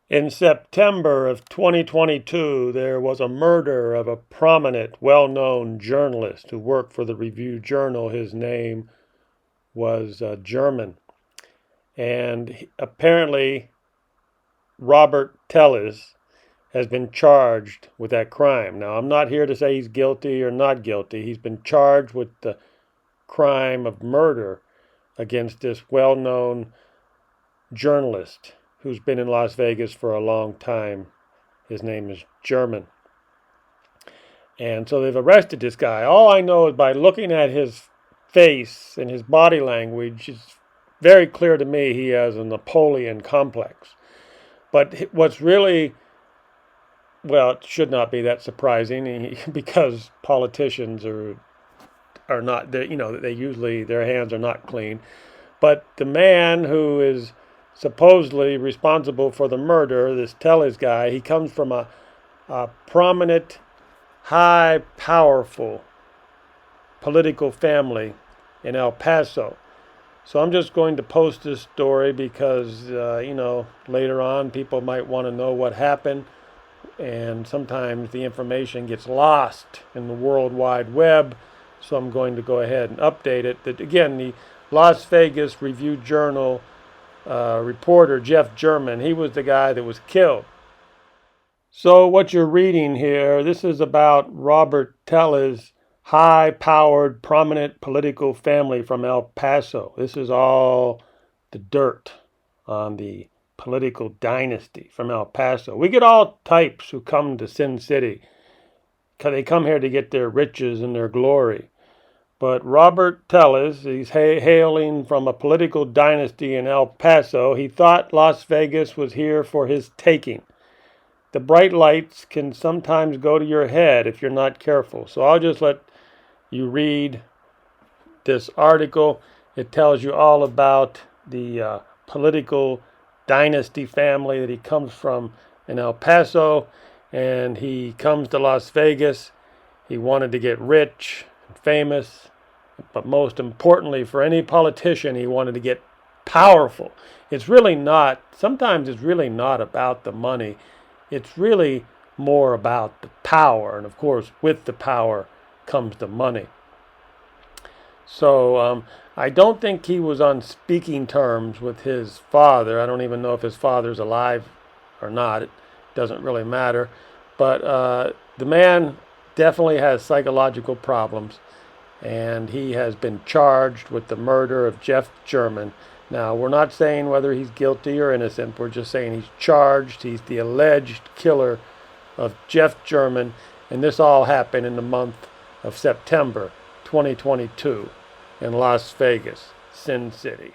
In September of 2022, there was a murder of a prominent, well-known journalist who worked for the Review Journal. His name was German. And apparently, Robert Tellez has been charged with that crime. Now, I'm not here to say he's guilty or not guilty. He's been charged with the crime of murder against this well-known journalist who's been in Las Vegas for a long time. His name is German. And so they've arrested this guy. All I know is by looking at his face and his body language, it's very clear to me he has a Napoleon complex. But what's really, well, it should not be that surprising because politicians are not, they usually, their hands are not clean. But the man who is supposedly responsible for the murder, this Tellez guy, he comes from a prominent, high, powerful political family in El Paso. So I'm just going to post this story because, later on people might want to know what happened. And sometimes the information gets lost in the World Wide Web. So I'm going to go ahead and update it. That again, the Las Vegas Review Journal reporter Jeff German, he was the guy that was killed. So what you're reading here, this is about Robert Tellez' high-powered, prominent political family from El Paso. This is all the dirt on the political dynasty from El Paso. We get all types who come to Sin City because they come here to get their riches and their glory. But Robert Tellez, he's hailing from a political dynasty in El Paso. He thought Las Vegas was here for his taking. The bright lights can sometimes go to your head if you're not careful. So I'll just let you read this article. It tells you all about the political dynasty family that he comes from in El Paso. And he comes to Las Vegas. He wanted to get rich and famous. But most importantly, for any politician, he wanted to get powerful. Sometimes it's really not about the money. It's really more about the power. And of course, with the power comes the money. So I don't think he was on speaking terms with his father. I don't even know if his father's alive or not. It doesn't really matter. But the man definitely has psychological problems. And he has been charged with the murder of Jeff German. Now, we're not saying whether he's guilty or innocent. We're just saying he's charged. He's the alleged killer of Jeff German. And this all happened in the month of September 2022 in Las Vegas, Sin City.